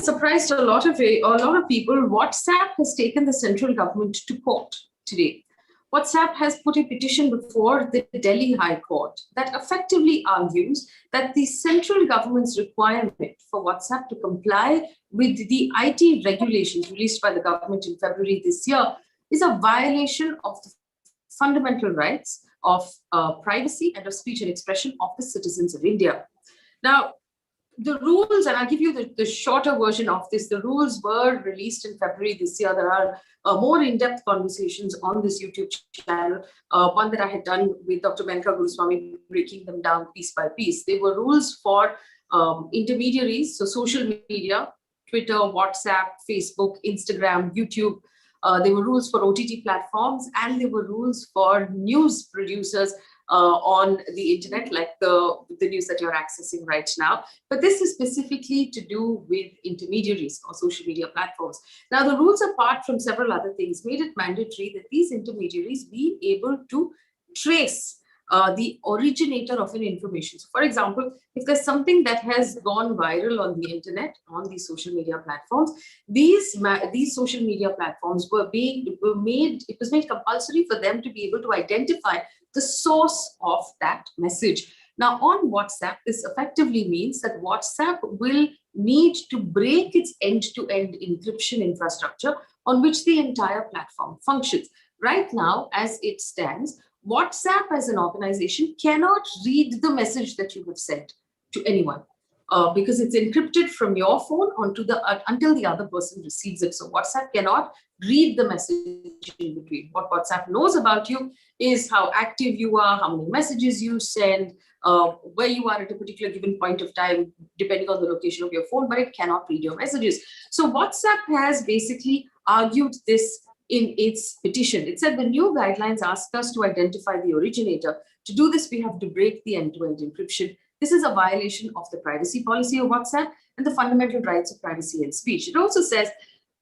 surprised a lot of people. WhatsApp has taken the central government to court today. WhatsApp has put a petition before the Delhi High Court that effectively argues that the central government's requirement for WhatsApp to comply with the IT regulations released by the government in February this year is a violation of the fundamental rights of privacy and of speech and expression of the citizens of India. Now, the rules, and I'll give you the shorter version of this, the rules were released in February this year. There are more in-depth conversations on this YouTube channel, one that I had done with Dr. Menka Guruswamy, breaking them down piece by piece. They were rules for intermediaries, so social media, Twitter, WhatsApp, Facebook, Instagram, YouTube. There were rules for OTT platforms, and there were rules for news producers on the internet, like the news that you're accessing right now. But this is specifically to do with intermediaries or social media platforms. Now, the rules, apart from several other things, made it mandatory that these intermediaries be able to trace the originator of an information. So, for example, if there's something that has gone viral on the internet, on these social media platforms, these social media platforms it was made compulsory for them to be able to identify the source of that message. Now, on WhatsApp, this effectively means that WhatsApp will need to break its end-to-end encryption infrastructure on which the entire platform functions. Right now, as it stands, WhatsApp as an organization cannot read the message that you have sent to anyone because it's encrypted from your phone until the other person receives it. So WhatsApp cannot read the message in between. What WhatsApp knows about you is how active you are, how many messages you send, where you are at a particular given point of time, depending on the location of your phone, but it cannot read your messages. So WhatsApp has basically argued this in its petition. It said the new guidelines ask us to identify the originator. To do this, we have to break the end-to-end encryption. This is a violation of the privacy policy of WhatsApp and the fundamental rights of privacy and speech. It also says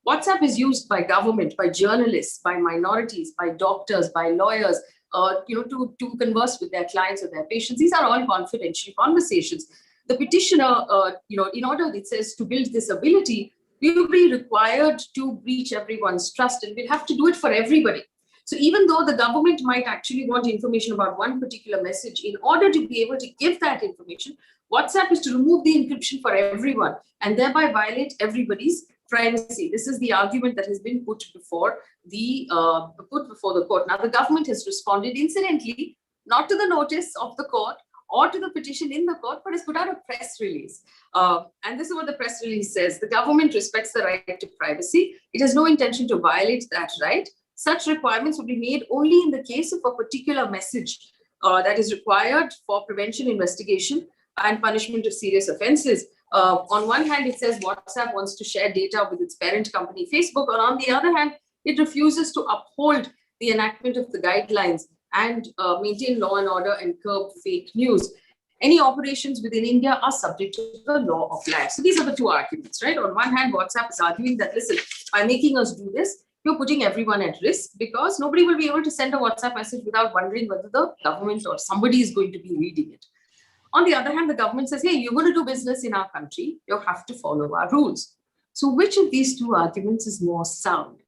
WhatsApp is used by government, by journalists, by minorities, by doctors, by lawyers, to converse with their clients or their patients. These are all confidential conversations. The petitioner, in order, it says, to build this ability, we will be required to breach everyone's trust, and we'll have to do it for everybody. So even though the government might actually want information about one particular message, in order to be able to give that information, WhatsApp is to remove the encryption for everyone and thereby violate everybody's privacy. This is the argument that has been put before the court. Now, the government has responded, incidentally, not to the notice of the court or to the petition in the court, but has put out a press release. And this is what the press release says. The government respects the right to privacy. It has no intention to violate that right. Such requirements will be made only in the case of a particular message that is required for prevention, investigation, and punishment of serious offences. On one hand, it says WhatsApp wants to share data with its parent company, Facebook, and on the other hand, it refuses to uphold the enactment of the guidelines and maintain law and order and curb fake news. Any operations within India are subject to the law of land. So these are the two arguments, right? On one hand, WhatsApp is arguing that, listen, by making us do this, you're putting everyone at risk because nobody will be able to send a WhatsApp message without wondering whether the government or somebody is going to be reading it. On the other hand, the government says, hey, you're going to do business in our country, you have to follow our rules. So which of these two arguments is more sound?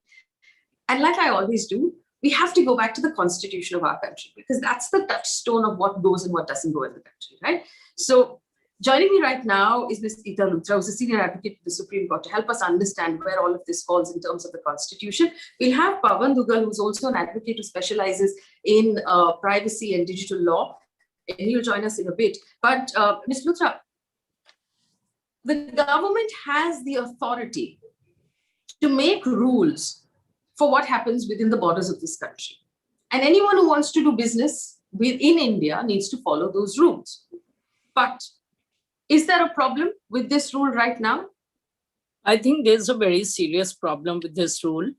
And like I always do, we have to go back to the constitution of our country because that's the touchstone of what goes and what doesn't go in the country, right? So joining me right now is Ms. Geeta, who's a senior advocate of the Supreme Court, to help us understand where all of this falls in terms of the constitution. We'll have Pavan, Duggal, who's also an advocate who specializes in privacy and digital law, and he'll join us in a bit. But Ms. Luthra, the government has the authority to make rules for what happens within the borders of this country. And anyone who wants to do business within India needs to follow those rules. But is there a problem with this rule right now? I think there's a very serious problem with this rule.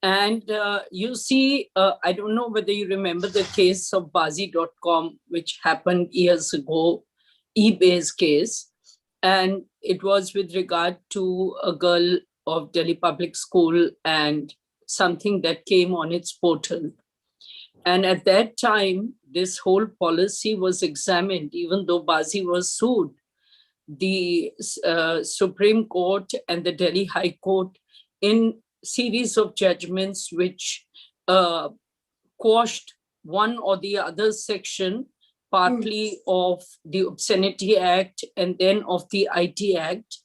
And you see, I don't know whether you remember the case of Bazi.com, which happened years ago, eBay's case. And it was with regard to a girl of Delhi Public School and something that came on its portal. And at that time, this whole policy was examined, even though Bazi was sued. the Supreme Court and the Delhi High Court in series of judgments which quashed one or the other section, partly of the Obscenity Act and then of the IT Act,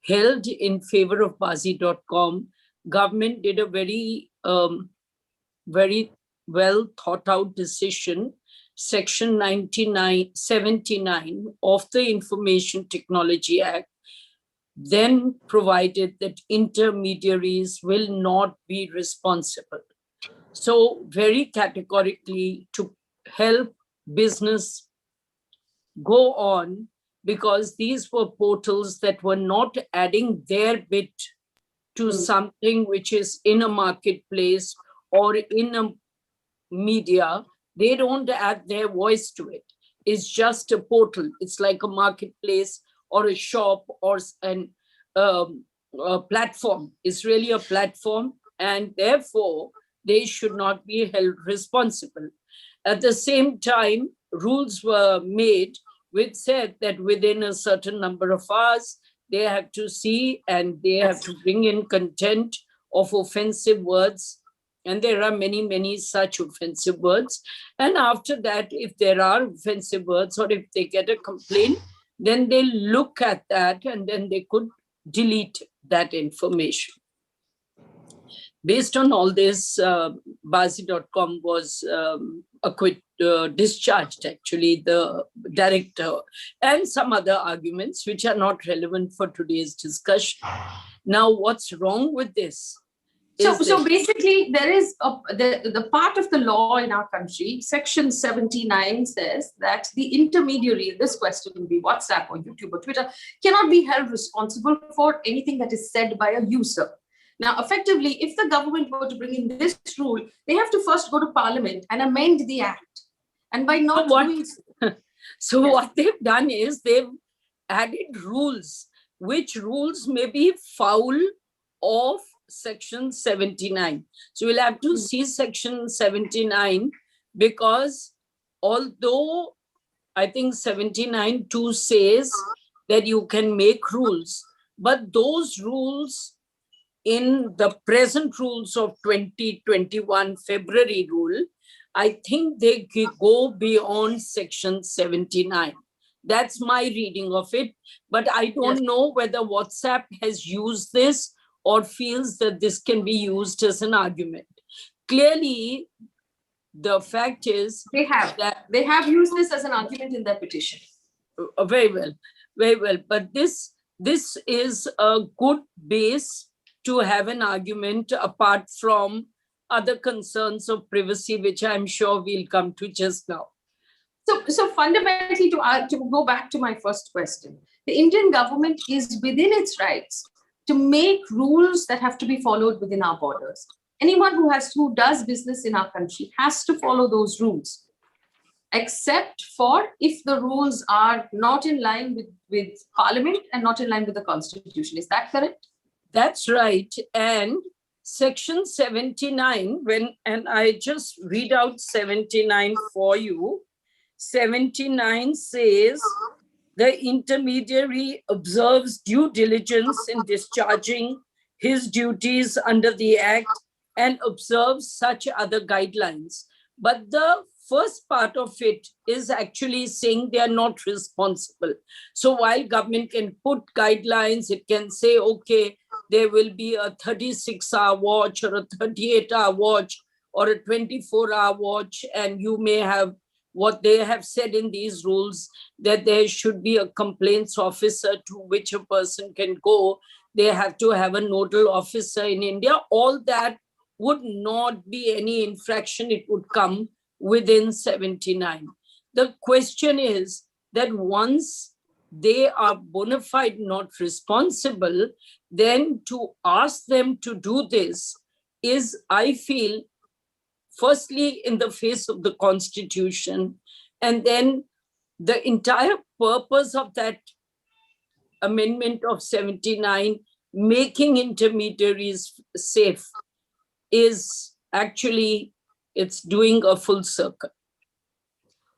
held in favor of Bazi.com. Government did a very, very well thought out decision. Section 79 of the Information Technology Act then provided that intermediaries will not be responsible. So very categorically to help business go on, because these were portals that were not adding their bit to something which is in a marketplace or in a media. They don't add their voice to it. It's just a portal. It's like a marketplace or a shop or a platform. It's really a platform, and therefore they should not be held responsible. At the same time, rules were made which said that within a certain number of hours, they have to see and they have to bring in content of offensive words. And there are many, many such offensive words. And after that, if there are offensive words or if they get a complaint, then they look at that and then they could delete that information. Based on all this, Bazi.com was discharged, actually, the director, and some other arguments which are not relevant for today's discussion. Now, what's wrong with this? So basically, there is the part of the law in our country, Section 79 says that the intermediary, this question will be WhatsApp or YouTube or Twitter, cannot be held responsible for anything that is said by a user. Now, effectively, if the government were to bring in this rule, they have to first go to Parliament and amend the Act. And by not doing so, what they've done is they've added rules, which rules may be foul of Section 79. So we'll have to see Section 79, because although I think 79(2) says that you can make rules, but those rules in the present rules of 2021 February rule, I think they go beyond Section 79. That's my reading of it. But I don't know whether WhatsApp has used this or feels that this can be used as an argument. Clearly, the fact is they have used this as an argument in their petition. Very well, very well. But this is a good base to have an argument apart from other concerns of privacy, which I'm sure we'll come to just now. So fundamentally, to go back to my first question, the Indian government is within its rights to make rules that have to be followed within our borders. Anyone who does business in our country has to follow those rules, except for if the rules are not in line with Parliament and not in line with the Constitution. Is that correct? That's right. And Section 79, and I just read out 79 for you. 79 says, the intermediary observes due diligence in discharging his duties under the Act and observes such other guidelines. But the first part of it is actually saying they are not responsible. So while government can put guidelines, it can say, okay, there will be a 36-hour watch or a 38-hour watch or a 24-hour watch, and you may have what they have said in these rules, that there should be a complaints officer to which a person can go. They have to have a nodal officer in India. All that would not be any infraction. It would come within 79. The question is that once they are bona fide not responsible, then to ask them to do this is, I feel, firstly, in the face of the Constitution, and then the entire purpose of that amendment of 79, making intermediaries safe, is actually, it's doing a full circle.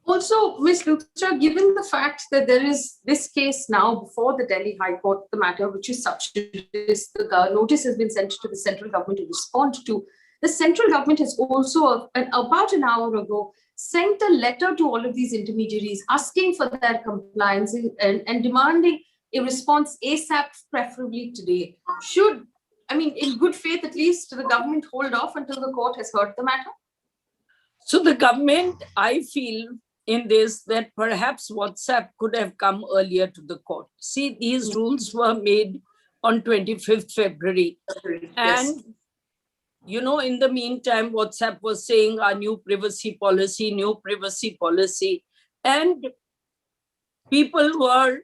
Also, Ms. Luthra, given the fact that there is this case now before the Delhi High Court, the matter which is sub judice, the notice has been sent to the central government to respond to. The central government has also, about an hour ago, sent a letter to all of these intermediaries asking for their compliance and demanding a response ASAP, preferably today. Should, I mean, in good faith, at least, the government hold off until the court has heard the matter? So the government, I feel in this, that perhaps WhatsApp could have come earlier to the court. See, these rules were made on 25th February. Yes. And, you know, in the meantime, WhatsApp was saying our new privacy policy. And people were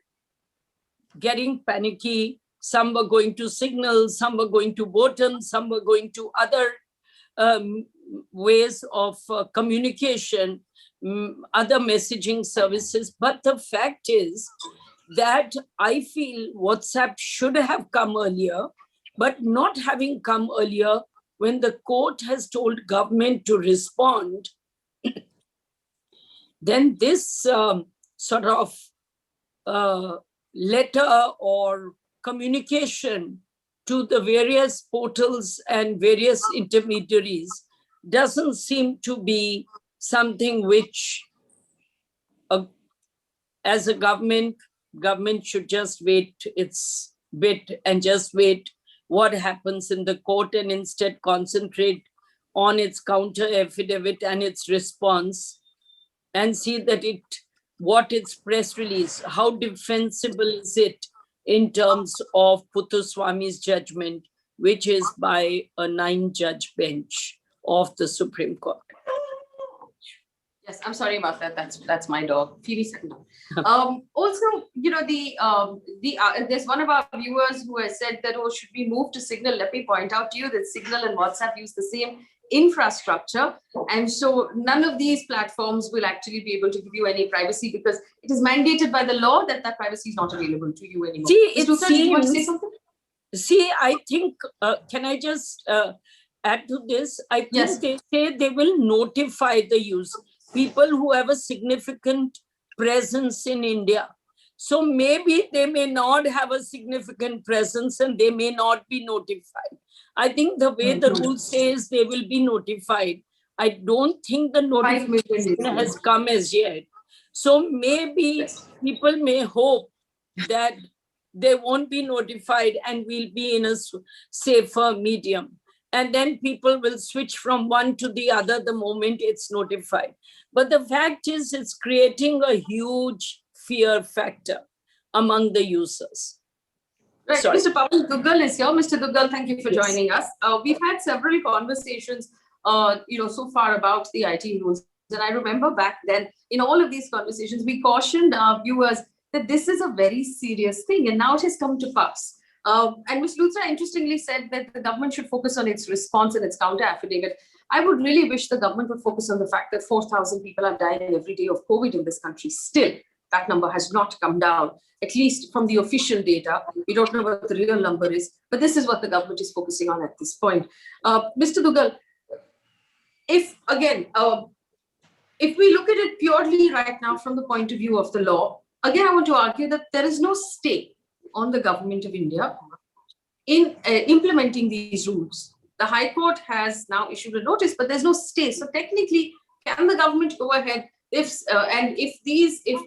getting panicky. Some were going to Signal, some were going to Botan, some were going to other ways of communication, other messaging services. But the fact is that I feel WhatsApp should have come earlier, but not having come earlier, when the court has told government to respond, then this sort of letter or communication to the various portals and various intermediaries doesn't seem to be something which, as a government should just wait its bit and just wait what happens in the court and instead concentrate on its counter affidavit and its response and see that what its press release, how defensible is it in terms of Puthuswamy's judgment, which is by a 9-judge bench of the Supreme Court. Yes, I'm sorry about that. That's my dog. Phoebe, second. Also, you know, there's one of our viewers who has said that, oh, should we move to Signal? Let me point out to you that Signal and WhatsApp use the same infrastructure, and so none of these platforms will actually be able to give you any privacy because it is mandated by the law that privacy is not available to you anymore. See, it Luthra, did you want to say seems, something? see, I think, can I just add to this? I think Yes. they say they will notify the user, people who have a significant presence in India. So maybe they may not have a significant presence and they may not be notified. I think the way the rule says they will be notified, I don't think the notification has come as yet. So maybe people may hope that they won't be notified and we'll be in a safer medium. And then people will switch from one to the other the moment it's notified. But the fact is, it's creating a huge fear factor among the users. Right, Sorry. Mr. Pavan, Duggal is here. Mr. Duggal, thank you for Yes. joining us. We've had several conversations, so far about the IT rules. And I remember back then, in all of these conversations, we cautioned our viewers that this is a very serious thing, and now it has come to pass. And Ms. Luthra interestingly said that the government should focus on its response and its counter affidavit. I would really wish the government would focus on the fact that 4,000 people are dying every day of COVID in this country. Still, that number has not come down, at least from the official data. We don't know what the real number is, but this is what the government is focusing on at this point. Mr. Duggal, if we look at it purely right now from the point of view of the law, again, I want to argue that there is no stay on the government of India in implementing these rules. The High Court has now issued a notice, but there's no stay. So technically, can the government go ahead if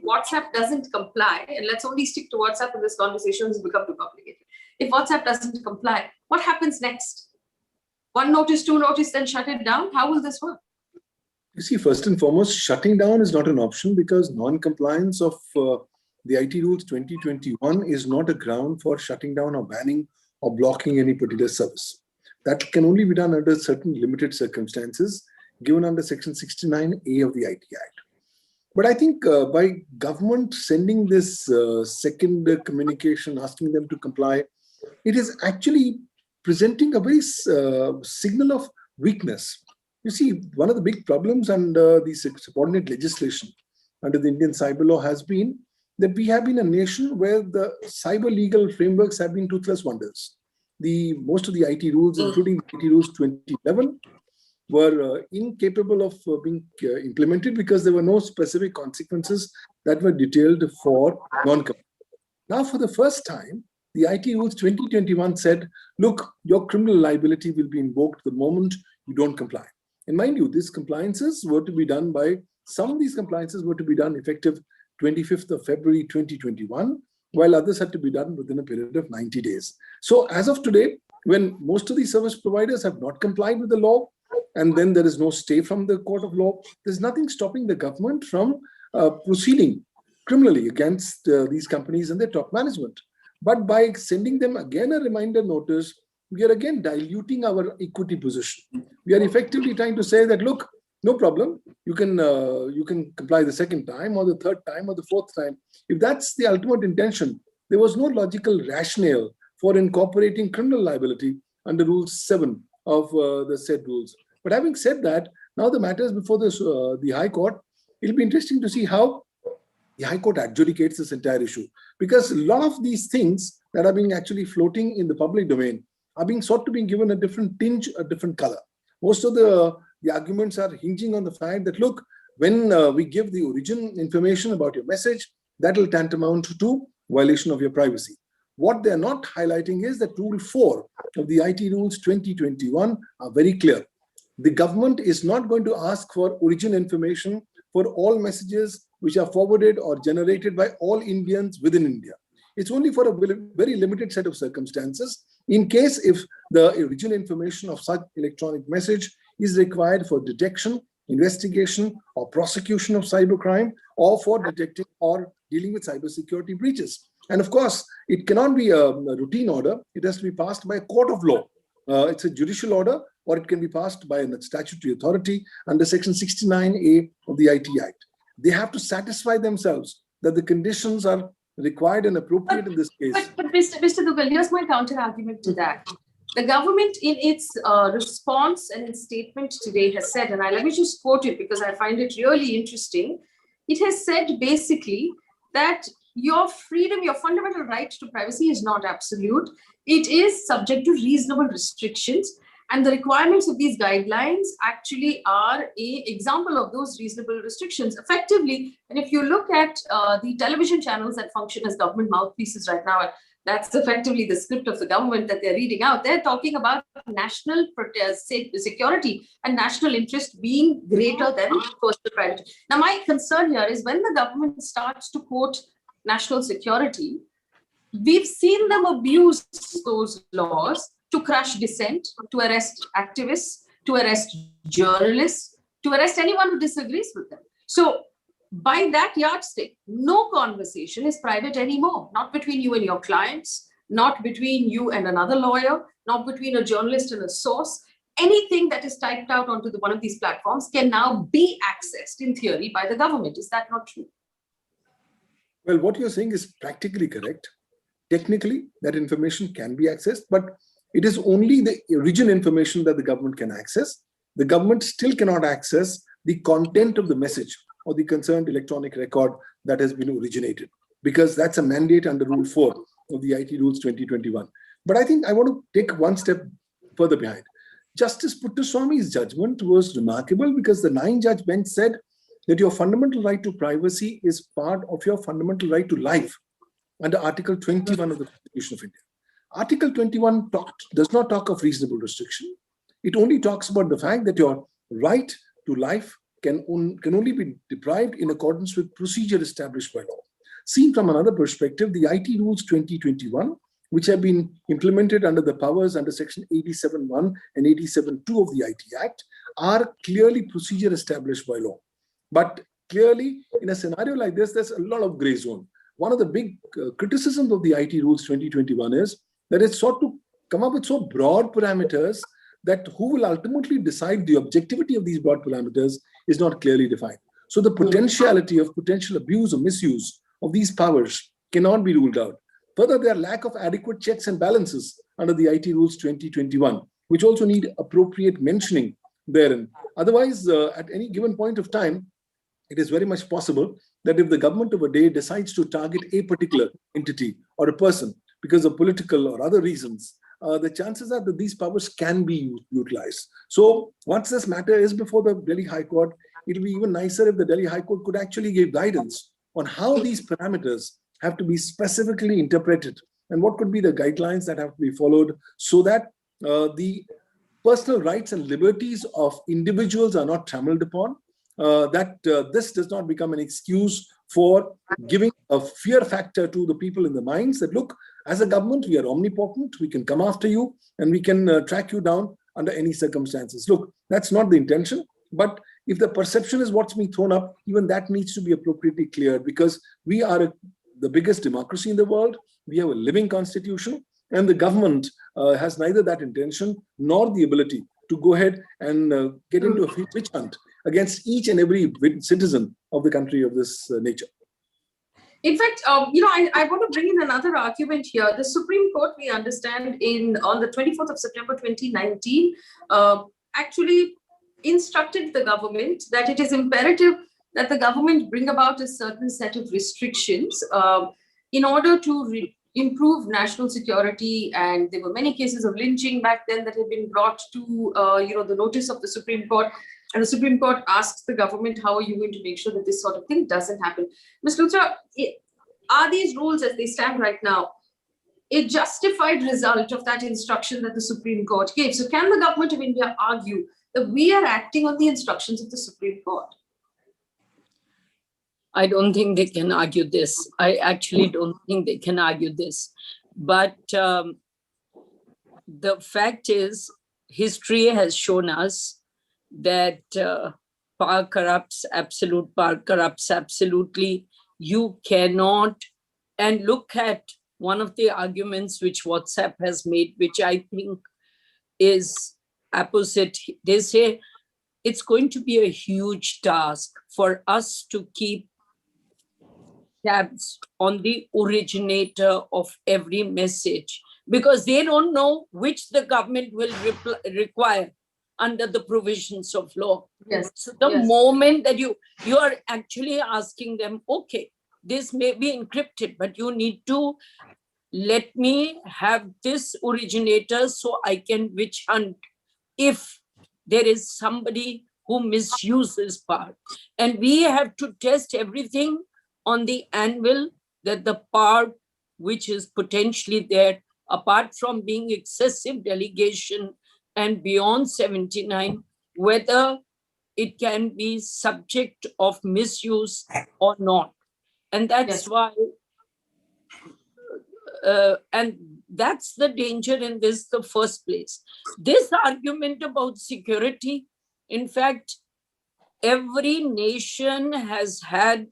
WhatsApp doesn't comply, and let's only stick to WhatsApp in this conversation has become too complicated. If WhatsApp doesn't comply, what happens next? One notice, two notice, then shut it down? How will this work? You see, first and foremost, shutting down is not an option because non-compliance of the IT rules 2021 is not a ground for shutting down or banning or blocking any particular service. That can only be done under certain limited circumstances given under Section 69A of the IT Act. But I think by government sending this second communication, asking them to comply, it is actually presenting a very signal of weakness. You see, one of the big problems under the subordinate legislation under the Indian cyber law has been that we have been a nation where the cyber legal frameworks have been toothless wonders. Most of the IT rules, including the IT rules 2011, were incapable of being implemented because there were no specific consequences that were detailed for non-compliance. Now, for the first time, the IT Rules 2021 said, look, your criminal liability will be invoked the moment you don't comply. And mind you, these compliances were to be done by, some of these compliances were to be done effective 25th of February 2021, while others had to be done within a period of 90 days. So as of today, when most of these service providers have not complied with the law, and then there is no stay from the court of law, there's nothing stopping the government from proceeding criminally against these companies and their top management. But by sending them again a reminder notice, we are again diluting our equity position. We are effectively trying to say that, look, no problem, you can comply the second time or the third time or the fourth time. If that's the ultimate intention, there was no logical rationale for incorporating criminal liability under Rule 7 of the said rules. But having said that, now the matter is before the High Court. It'll be interesting to see how the High Court adjudicates this entire issue, because a lot of these things that are being actually floating in the public domain are being sought to be given a different tinge, a different color. Most of the arguments are hinging on the fact that, look, when we give the origin information about your message, that will tantamount to violation of your privacy. What they're not highlighting is that Rule 4 of the IT Rules 2021 are very clear. The government is not going to ask for origin information for all messages which are forwarded or generated by all Indians within India. It's only for a very limited set of circumstances, in case if the origin information of such electronic message is required for detection, investigation, or prosecution of cybercrime, or for detecting or dealing with cybersecurity breaches. And of course, it cannot be a routine order. It has to be passed by a court of law. It's a judicial order, or it can be passed by a statutory authority under Section 69A of the IT Act. They have to satisfy themselves that the conditions are required and appropriate in this case. But Mr. Duggal, here's my counter argument to that. The government, in its response and its statement today, has said, and let me just quote it because I find it really interesting. It has said basically that your freedom, your fundamental right to privacy is not absolute. It is subject to reasonable restrictions. And the requirements of these guidelines actually are an example of those reasonable restrictions effectively. And if you look at the television channels that function as government mouthpieces right now, that's effectively the script of the government that they're reading out. They're talking about national security and national interest being greater than personal privacy. Now, my concern here is when the government starts to quote national security, we've seen them abuse those laws to crush dissent, to arrest activists, to arrest journalists, to arrest anyone who disagrees with them. So by that yardstick, no conversation is private anymore, not between you and your clients, not between you and another lawyer, not between a journalist and a source. Anything that is typed out onto one of these platforms can now be accessed in theory by the government. Is that not true? Well, what you're saying is practically correct. Technically, that information can be accessed, but it is only the origin information that the government can access. The government still cannot access the content of the message or the concerned electronic record that has been originated, because that's a mandate under Rule 4 of the IT Rules 2021. But I think I want to take one step further behind. Justice Puttaswamy's judgment was remarkable because the 9-judge bench said that your fundamental right to privacy is part of your fundamental right to life under Article 21 of the Constitution of India. Article 21 does not talk of reasonable restriction. It only talks about the fact that your right to life can only be deprived in accordance with procedure established by law. Seen from another perspective, the IT Rules 2021, which have been implemented under the powers under Section 87.1 and 87.2 of the IT Act, are clearly procedure established by law. But clearly, in a scenario like this, there's a lot of gray zone. One of the big criticisms of the IT Rules 2021 is that it's sought to come up with so broad parameters that who will ultimately decide the objectivity of these broad parameters is not clearly defined. So the potentiality of potential abuse or misuse of these powers cannot be ruled out. Further, there are lack of adequate checks and balances under the IT Rules 2021, which also need appropriate mentioning therein. Otherwise, at any given point of time, it is very much possible that if the government of a day decides to target a particular entity or a person because of political or other reasons, the chances are that these powers can be utilized. So once this matter is before the Delhi High Court, it will be even nicer if the Delhi High Court could actually give guidance on how these parameters have to be specifically interpreted and what could be the guidelines that have to be followed so that the personal rights and liberties of individuals are not trampled upon, this does not become an excuse for giving a fear factor to the people in the minds that, look, as a government, we are omnipotent, we can come after you and we can track you down under any circumstances. Look, that's not the intention, but if the perception is what's being thrown up, even that needs to be appropriately cleared, because we are the biggest democracy in the world, we have a living constitution, and the government has neither that intention nor the ability to go ahead and get into a witch hunt against each and every citizen of the country of this nature. In fact, I want to bring in another argument here. The Supreme Court, we understand, on the 24th of September 2019, actually instructed the government that it is imperative that the government bring about a certain set of restrictions in order to improve national security. And there were many cases of lynching back then that had been brought to the notice of the Supreme Court. And the Supreme Court asks the government, how are you going to make sure that this sort of thing doesn't happen? Ms. Luthra, are these rules as they stand right now a justified result of that instruction that the Supreme Court gave? So can the government of India argue that we are acting on the instructions of the Supreme Court? I don't think they can argue this. I actually don't think they can argue this. But the fact is, history has shown us that power corrupts, absolute power corrupts absolutely. You cannot, and look at one of the arguments which WhatsApp has made, which I think is opposite. They say it's going to be a huge task for us to keep tabs on the originator of every message, because they don't know which the government will require under the provisions of law. Yes. So the moment that you are actually asking them, okay, this may be encrypted, but you need to let me have this originator so I can witch hunt if there is somebody who misuses power. And we have to test everything on the anvil that the part which is potentially there, apart from being excessive delegation and beyond 79, whether it can be subject of misuse or not. And that's why, and that's the danger in this, the first place. This argument about security, in fact, every nation has had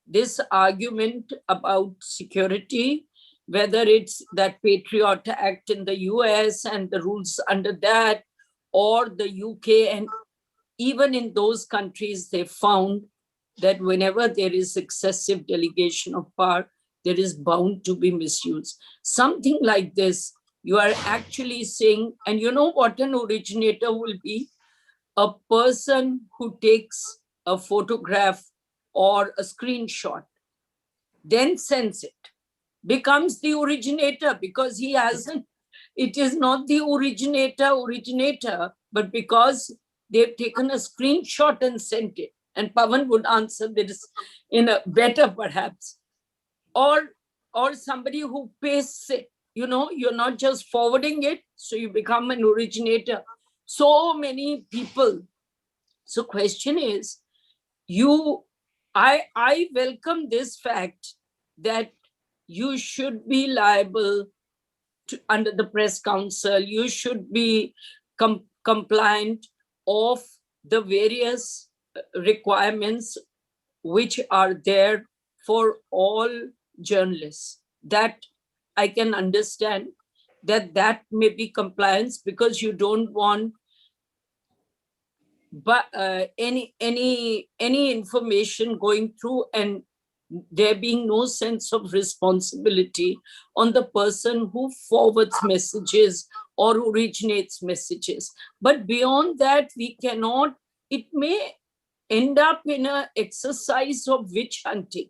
this argument about security, whether it's that Patriot Act in the US and the rules under that, or the UK. And even in those countries, they found that whenever there is excessive delegation of power, there is bound to be misuse. Something like this, you are actually saying, and you know what an originator will be? A person who takes a photograph or a screenshot, then sends it, becomes the originator, because he hasn't, it is not the originator, but because they've taken a screenshot and sent it. And Pavan would answer this in a better, perhaps. Or somebody who pastes it, you're not just forwarding it, so you become an originator. So many people. So question is, I welcome this fact that you should be liable under the Press Council. You should be compliant of the various requirements which are there for all journalists. That I can understand that may be compliance, because you don't want any information going through and there being no sense of responsibility on the person who forwards messages or originates messages. But beyond that, we cannot, it may end up in an exercise of witch hunting.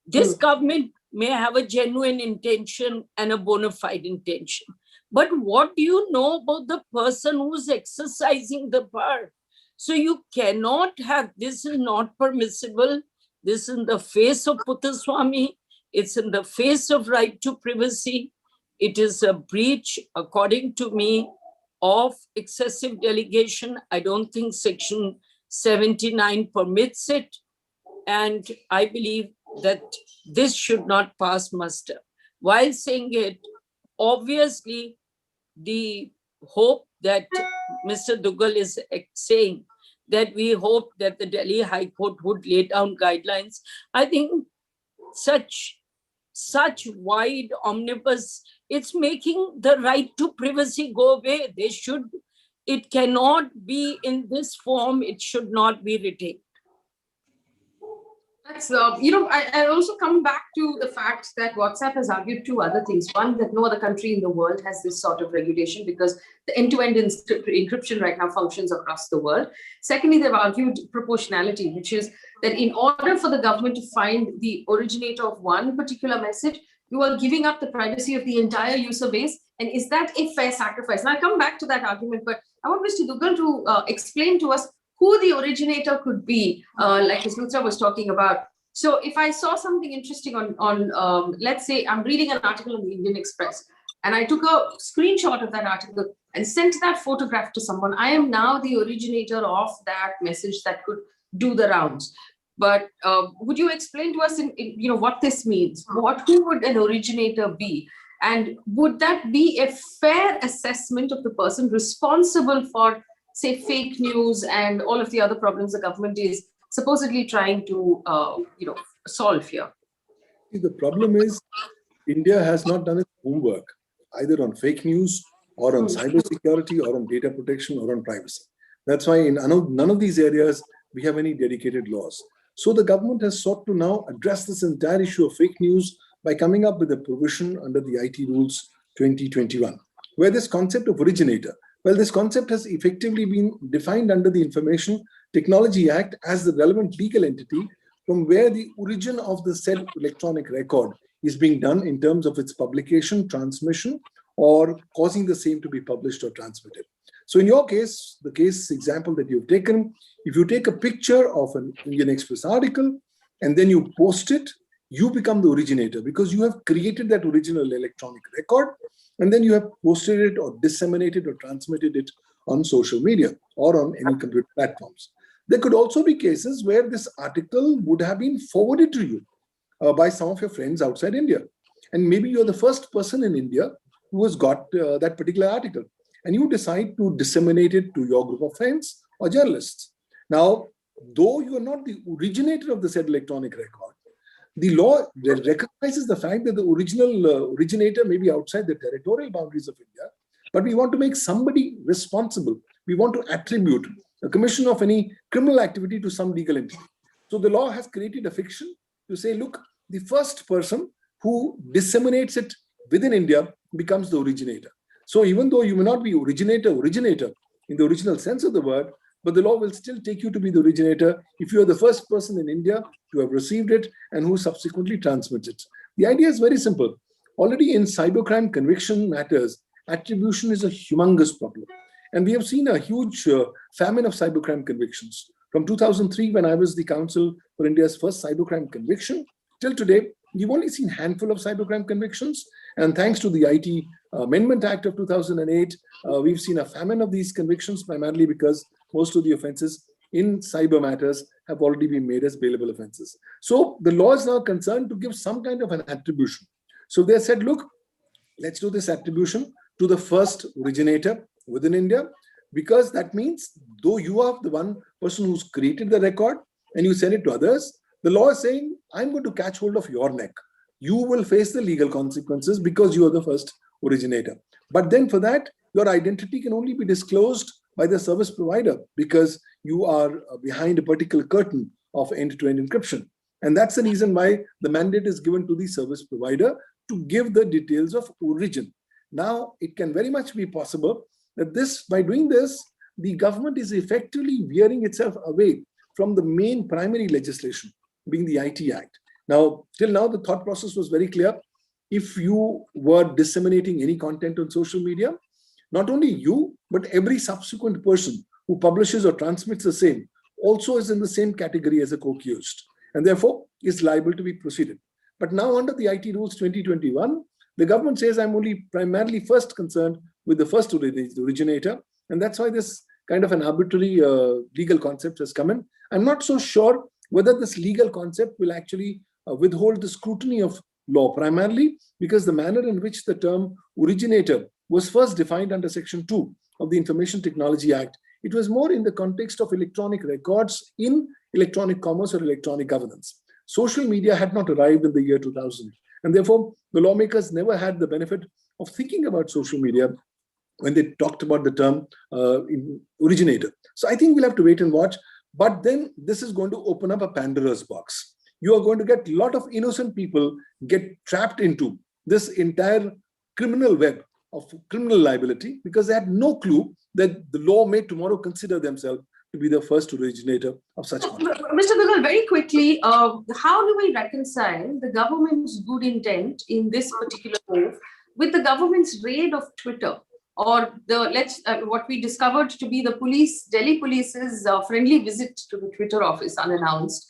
This government may have a genuine intention and a bona fide intention, But what do you know about the person who's exercising the power? So you cannot have, this is not permissible. This is in the face of Puttaswamy. It's in the face of right to privacy. It is a breach, according to me, of excessive delegation. I don't think Section 79 permits it. And I believe that this should not pass muster. While saying it, obviously, the hope that Mr. Duggal is saying, that we hope that the Delhi High Court would lay down guidelines. I think such wide omnibus, it's making the right to privacy go away. It cannot be in this form. It should not be retained. That's, I also come back to the fact that WhatsApp has argued two other things. One, that no other country in the world has this sort of regulation because the end-to-end encryption right now functions across the world. Secondly, they've argued proportionality, which is that in order for the government to find the originator of one particular message, you are giving up the privacy of the entire user base. And is that a fair sacrifice? And I'll come back to that argument, but I want Mr. Duggal to explain to us who the originator could be, like as Luthra was talking about. So if I saw something interesting on let's say I'm reading an article in the Indian Express, and I took a screenshot of that article and sent that photograph to someone, I am now the originator of that message that could do the rounds. But would you explain to us in what this means? Who would an originator be? And would that be a fair assessment of the person responsible for, say, fake news and all of the other problems the government is supposedly trying to solve here? The problem is India has not done its homework either on fake news or on cybersecurity or on data protection or on privacy. That's why in none of these areas we have any dedicated laws. So the government has sought to now address this entire issue of fake news by coming up with a provision under the IT Rules 2021, where this concept of originator, well, this concept has effectively been defined under the Information Technology Act as the relevant legal entity from where the origin of the said electronic record is being done in terms of its publication, transmission, or causing the same to be published or transmitted. So in your case, the case example that you've taken, if you take a picture of an Indian Express article and then you post it, you become the originator because you have created that original electronic record and then you have posted it or disseminated or transmitted it on social media or on any computer platforms. There could also be cases where this article would have been forwarded to you by some of your friends outside India. And maybe you're the first person in India who has got that particular article. And you decide to disseminate it to your group of friends or journalists. Now, though you are not the originator of the said electronic record, the law recognizes the fact that the original originator may be outside the territorial boundaries of India, but we want to make somebody responsible. We want to attribute a commission of any criminal activity to some legal entity. So the law has created a fiction to say, look, the first person who disseminates it within India becomes the originator. So even though you may not be originator in the original sense of the word, but the law will still take you to be the originator if you are the first person in India to have received it and who subsequently transmits it. The idea is very simple. Already in cybercrime conviction matters, attribution is a humongous problem. And we have seen a huge famine of cybercrime convictions. From 2003, when I was the counsel for India's first cybercrime conviction, till today, we've only seen a handful of cybercrime convictions. And thanks to the IT Amendment Act of 2008, we've seen a famine of these convictions, primarily because most of the offenses in cyber matters have already been made as bailable offenses. So the law is now concerned to give some kind of an attribution. So they said, look, let's do this attribution to the first originator within India, because that means though you are the one person who's created the record and you send it to others, the law is saying, I'm going to catch hold of your neck. You will face the legal consequences because you are the first originator. But then for that, your identity can only be disclosed by the service provider because you are behind a particular curtain of end-to-end encryption. And that's the reason why the mandate is given to the service provider to give the details of origin. Now, it can very much be possible that by doing this, the government is effectively veering itself away from the main primary legislation, being the IT Act. Now, till now, the thought process was very clear. if you were disseminating any content on social media, not only you, but every subsequent person who publishes or transmits the same also is in the same category as a co-accused, and therefore is liable to be proceeded. But now under the IT rules 2021, the government says I'm only primarily first concerned with the first originator, and that's why this kind of an arbitrary legal concept has come in. I'm not so sure whether this legal concept will actually withhold the scrutiny of law, primarily because the manner in which the term originator was first defined under Section 2 of the Information Technology Act, it was more in the context of electronic records in electronic commerce or electronic governance. Social media had not arrived in the year 2000, and therefore the lawmakers never had the benefit of thinking about social media when they talked about the term originator. So I think we'll have to wait and watch, but then this is going to open up a Pandora's box. You are going to get a lot of innocent people get trapped into this entire criminal web of criminal liability because they had no clue that the law may tomorrow consider themselves to be the first originator of such content. Mr. Duggal, very quickly, how do we reconcile the government's good intent in this particular move with the government's raid of Twitter, or the what we discovered to be the Delhi police's friendly visit to the Twitter office unannounced,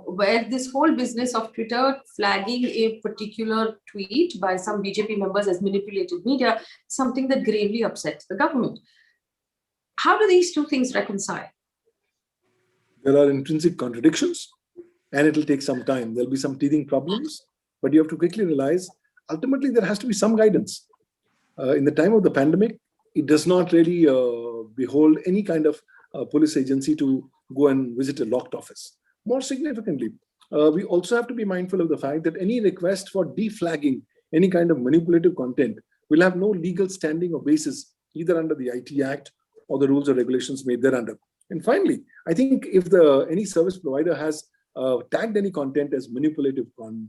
where this whole business of Twitter flagging a particular tweet by some BJP members as manipulated media, something that gravely upset the government. How do these two things reconcile? There are intrinsic contradictions, and it will take some time. There'll be some teething problems, but you have to quickly realize, ultimately, there has to be some guidance. In the time of the pandemic, it does not really behold any kind of police agency to go and visit a locked office. More significantly, we also have to be mindful of the fact that any request for deflagging any kind of manipulative content will have no legal standing or basis either under the IT Act or the rules or regulations made thereunder. And finally, I think if any service provider has tagged any content as manipulative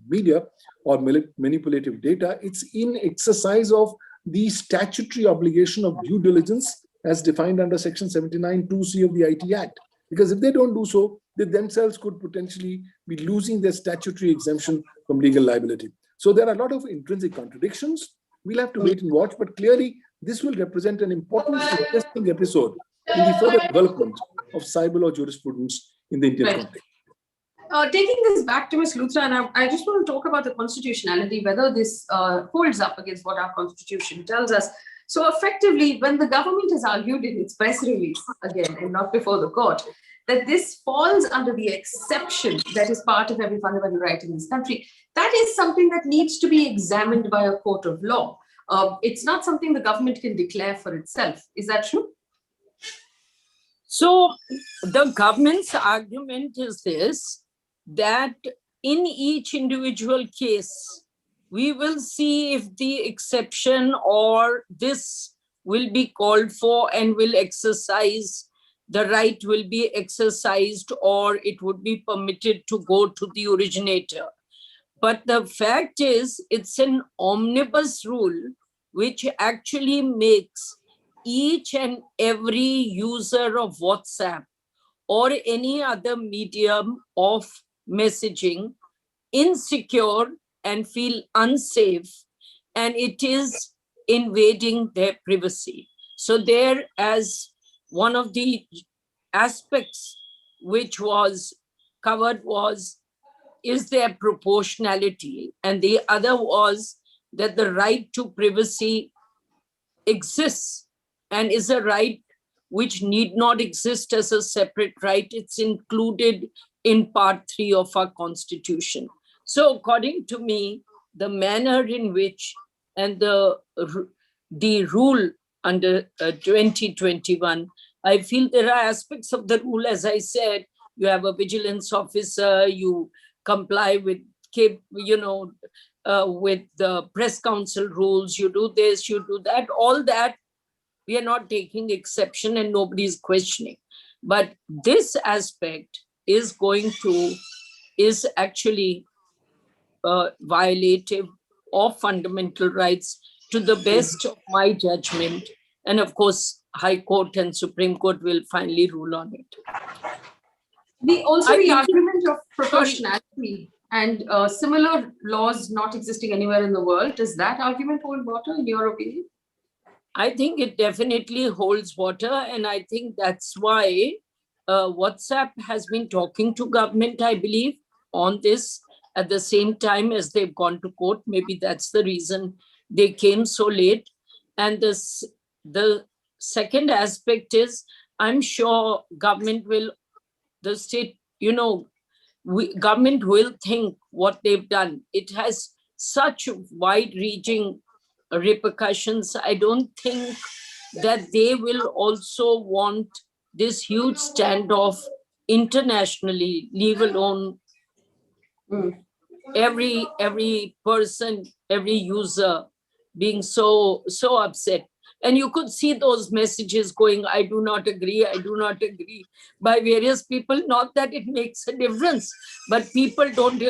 media or manipulative data, it's in exercise of the statutory obligation of due diligence as defined under Section 79(2)(c) of the IT Act. Because if they don't do so, they themselves could potentially be losing their statutory exemption from legal liability. So there are a lot of intrinsic contradictions. We'll have to wait and watch, but clearly this will represent an important, interesting episode in the further development of cyber law jurisprudence in the Indian context. Taking this back to Ms. Luthra, and I just want to talk about the constitutionality, whether this holds up against what our constitution tells us. So effectively, when the government has argued in its press release, again, and not before the court, that this falls under the exception that is part of every fundamental right in this country, that is something that needs to be examined by a court of law. It's not something the government can declare for itself. Is that true? So the government's argument is this, that in each individual case, we will see if the exception or this will be called for and will exercise, the right will be exercised, or it would be permitted to go to the originator. But the fact is, it's an omnibus rule which actually makes each and every user of WhatsApp or any other medium of messaging insecure and feel unsafe, and it is invading their privacy. So there, as one of the aspects which was covered was, is there proportionality? And the other was that the right to privacy exists and is a right which need not exist as a separate right. It's included in Part 3 of our Constitution. So according to me, the manner in which and the rule under 2021, I feel there are aspects of the rule, as I said, you have a vigilance officer, you comply with, with the press council rules, you do this, you do that, all that, we are not taking exception and nobody is questioning. But this aspect is actually violative of fundamental rights to the best of my judgment. And of course, High Court and Supreme Court will finally rule on it. The argument of proportionality. and similar laws not existing anywhere in the world. Does that argument hold water in your opinion? I think it definitely holds water, and I think that's why WhatsApp has been talking to government, I believe, on this at the same time as they've gone to court. Maybe that's the reason they came so late. And the second aspect is, I'm sure government will, the state, government will think what they've done. It has such wide-reaching repercussions. I don't think that they will also want this huge standoff internationally, leave alone every person, every user being so upset. And you could see those messages going, I do not agree, by various people. Not that it makes a difference, but people don't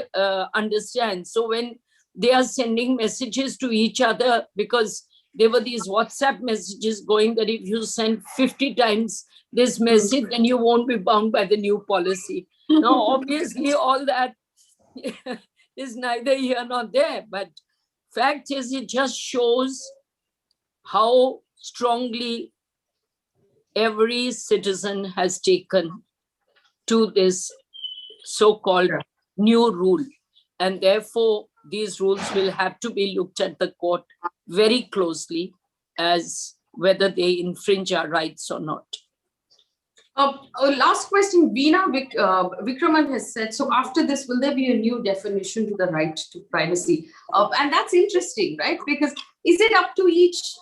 understand. So when they are sending messages to each other, because there were these WhatsApp messages going that if you send 50 times this message, then you won't be bound by the new policy. Now, obviously, all that is neither here nor there. But fact is, it just shows how strongly every citizen has taken to this so-called new rule. And therefore, these rules will have to be looked at the court very closely as whether they infringe our rights or not. Last question, Veena Vikraman has said, so after this, will there be a new definition to the right to privacy? And that's interesting, right? Because is it up to each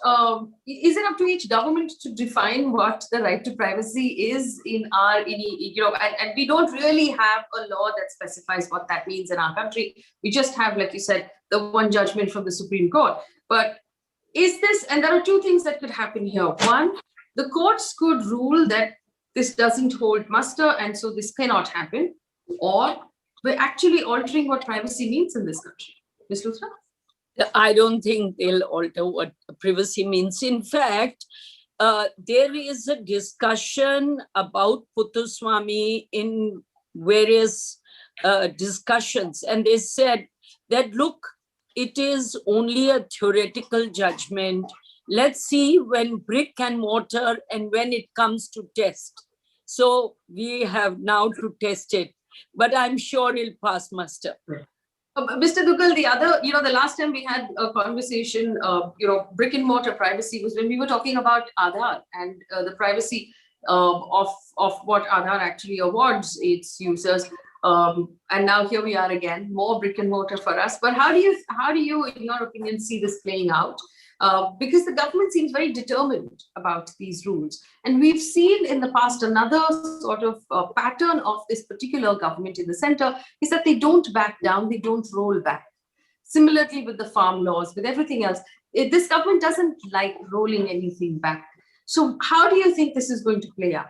government to define what the right to privacy is in our, and we don't really have a law that specifies what that means in our country. We just have, like you said, the one judgment from the Supreme Court. But is this, and there are two things that could happen here. One, the courts could rule that this doesn't hold muster, and so this cannot happen, or we're actually altering what privacy means in this country. Ms. Luthra? I don't think they'll alter what privacy means. In fact, there is a discussion about Puttaswamy in various discussions, and they said that, look, it is only a theoretical judgment. Let's see when brick and mortar and when it comes to test. So we have now to test it, but I'm sure it'll pass muster. Mr. Duggal, the last time we had a conversation, brick and mortar privacy was when we were talking about Aadhaar and the privacy of what Aadhaar actually awards its users. And now here we are again, more brick and mortar for us. But how do you, in your opinion, see this playing out? Because the government seems very determined about these rules. And we've seen in the past another sort of pattern of this particular government in the center is that they don't back down, they don't roll back. Similarly with the farm laws, with everything else, this government doesn't like rolling anything back. So how do you think this is going to play out?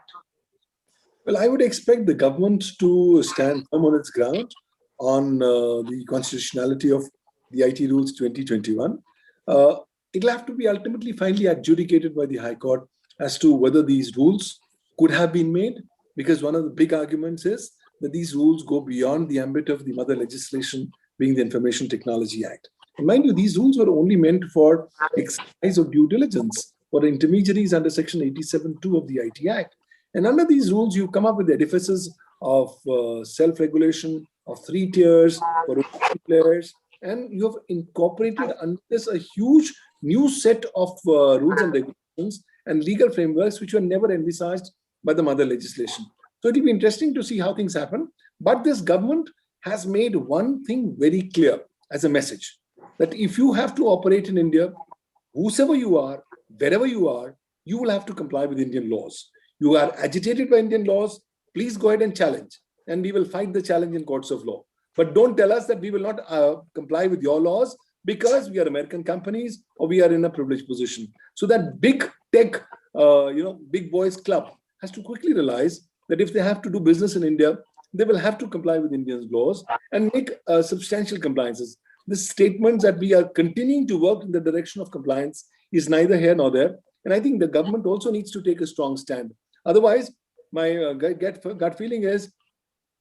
Well, I would expect the government to stand firm on its ground on the constitutionality of the IT rules 2021. It'll have to be ultimately finally adjudicated by the High Court as to whether these rules could have been made, because one of the big arguments is that these rules go beyond the ambit of the mother legislation, being the Information Technology Act. And mind you, these rules were only meant for exercise of due diligence for intermediaries under Section 87(2) of the IT Act. And under these rules, you come up with the edifices of self-regulation of 3 tiers for players, and you have incorporated under this a huge new set of rules and regulations and legal frameworks which were never envisaged by the mother legislation. So it'll be interesting to see how things happen. But this government has made one thing very clear as a message, that if you have to operate in India, whosoever you are, wherever you are, you will have to comply with Indian laws. You are agitated by Indian laws, please go ahead and challenge, and we will fight the challenge in courts of law. But don't tell us that we will not comply with your laws because we are American companies or we are in a privileged position. So that big tech, big boys club has to quickly realize that if they have to do business in India, they will have to comply with Indian laws and make substantial compliances. This statement that we are continuing to work in the direction of compliance is neither here nor there. And I think the government also needs to take a strong stand. Otherwise, my gut feeling is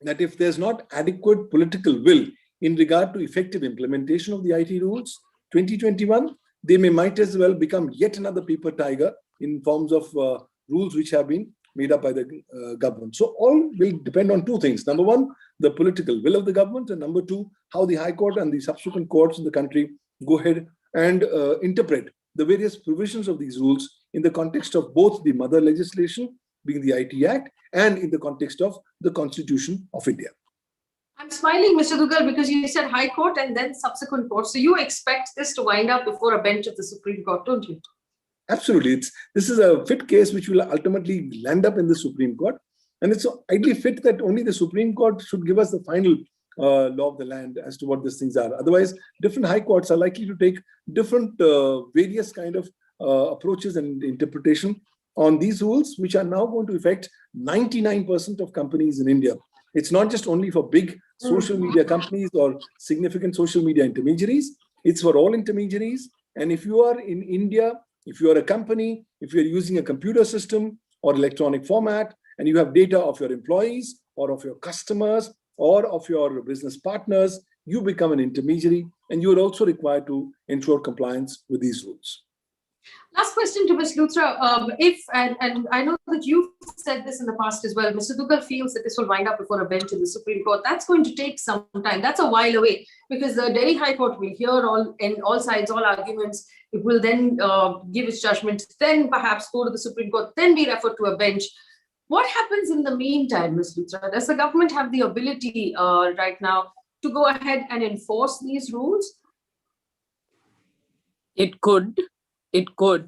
that if there's not adequate political will in regard to effective implementation of the IT rules 2021, they might as well become yet another paper tiger in forms of rules which have been made up by the government. So all will depend on two things. Number one, the political will of the government, and number two, how the High Court and the subsequent courts in the country go ahead and interpret the various provisions of these rules in the context of both the mother legislation, being the IT Act, and in the context of the Constitution of India. I'm smiling, Mr. Duggal, because you said High Court and then subsequent court. So you expect this to wind up before a bench of the Supreme Court, don't you? Absolutely. This is a fit case which will ultimately land up in the Supreme Court. And it's so ideally fit that only the Supreme Court should give us the final law of the land as to what these things are. Otherwise, different high courts are likely to take different various kind of approaches and interpretation on these rules, which are now going to affect 99% of companies in India. It's not just only for big social media companies or significant social media intermediaries. It's for all intermediaries. And if you are in India, if you are a company, if you're using a computer system or electronic format, and you have data of your employees or of your customers or of your business partners, you become an intermediary, and you are also required to ensure compliance with these rules. Last question to Ms. Luthra. And I know that you've said this in the past as well, Mr. Duggal feels that this will wind up before a bench in the Supreme Court. That's going to take some time. That's a while away, because the Delhi High Court will hear all sides, all arguments. It will then give its judgment, then perhaps go to the Supreme Court, then be referred to a bench. What happens in the meantime, Ms. Luthra? Does the government have the ability right now to go ahead and enforce these rules? It could,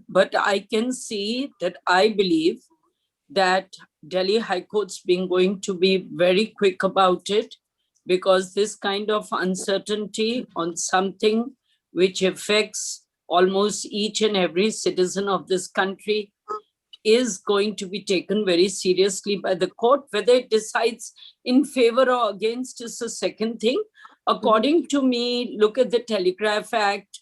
but I can see that I believe that Delhi High Court's going to be very quick about it, because this kind of uncertainty on something which affects almost each and every citizen of this country is going to be taken very seriously by the court. Whether it decides in favor or against is a second thing. According to me, look at the Telegraph Act,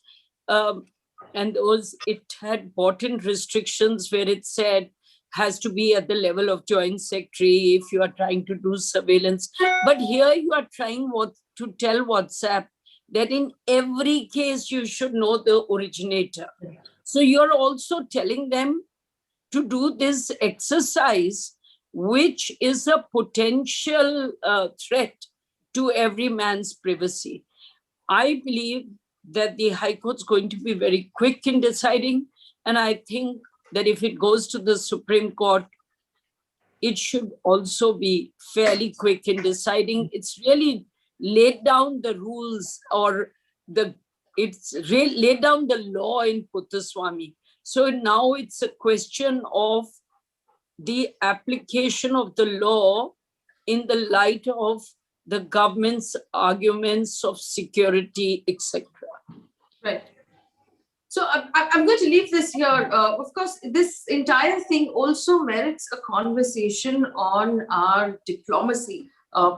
and those, it had bought-in restrictions where it said has to be at the level of joint secretary if you are trying to do surveillance. But here you are trying to tell WhatsApp that in every case you should know the originator. So you're also telling them to do this exercise, which is a potential threat to every man's privacy. I believe that the High Court's going to be very quick in deciding, and I think that if it goes to the Supreme Court, it should also be fairly quick in deciding. It's really laid down the rules, or laid down the law in Puttaswamy. So now it's a question of the application of the law in the light of the government's arguments of security, etc. Right. So I'm going to leave this here. Of course, this entire thing also merits a conversation on our diplomacy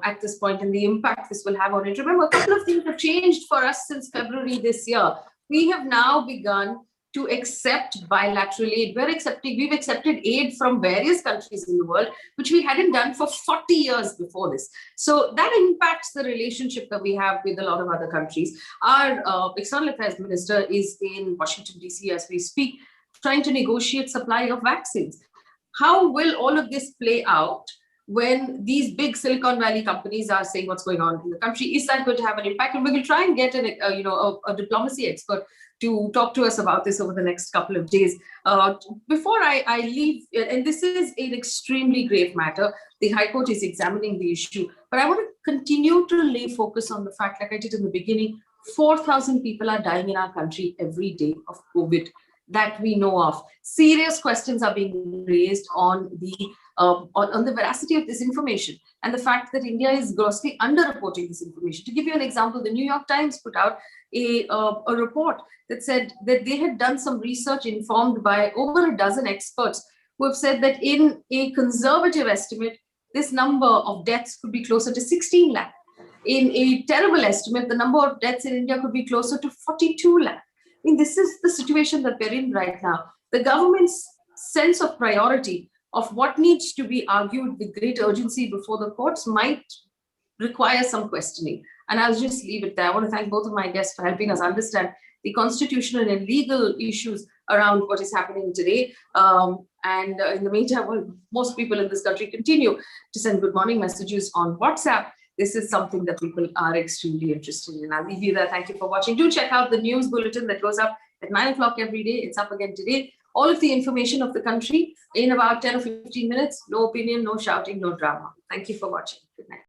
at this point and the impact this will have on it. Remember, a couple of things have changed for us since February this year. We have now begun to accept bilateral aid. We've accepted aid from various countries in the world, which we hadn't done for 40 years before this. So that impacts the relationship that we have with a lot of other countries. Our External Affairs Minister is in Washington, DC as we speak, trying to negotiate supply of vaccines. How will all of this play out when these big Silicon Valley companies are saying what's going on in the country? Is that going to have an impact? And we will try and get a diplomacy expert to talk to us about this over the next couple of days. Before I leave, and this is an extremely grave matter, the High Court is examining the issue, but I want to continue to lay focus on the fact, like I did in the beginning, 4,000 people are dying in our country every day of COVID that we know of. Serious questions are being raised on the veracity of this information and the fact that India is grossly underreporting this information. To give you an example, the New York Times put out a report that said that they had done some research informed by over a dozen experts who have said that in a conservative estimate, this number of deaths could be closer to 16 lakh. In a terrible estimate, the number of deaths in India could be closer to 42 lakh. I mean, this is the situation that we're in right now. The government's sense of priority of what needs to be argued with great urgency before the courts might require some questioning. And I'll just leave it there. I want to thank both of my guests for helping us understand the constitutional and legal issues around what is happening today. And in the meantime, while most people in this country continue to send good morning messages on WhatsApp, this is something that people are extremely interested in. I'll leave you there. Thank you for watching. Do check out the news bulletin that goes up at 9 o'clock every day. It's up again today. All of the information of the country in about 10 or 15 minutes. No opinion, no shouting, no drama. Thank you for watching. Good night.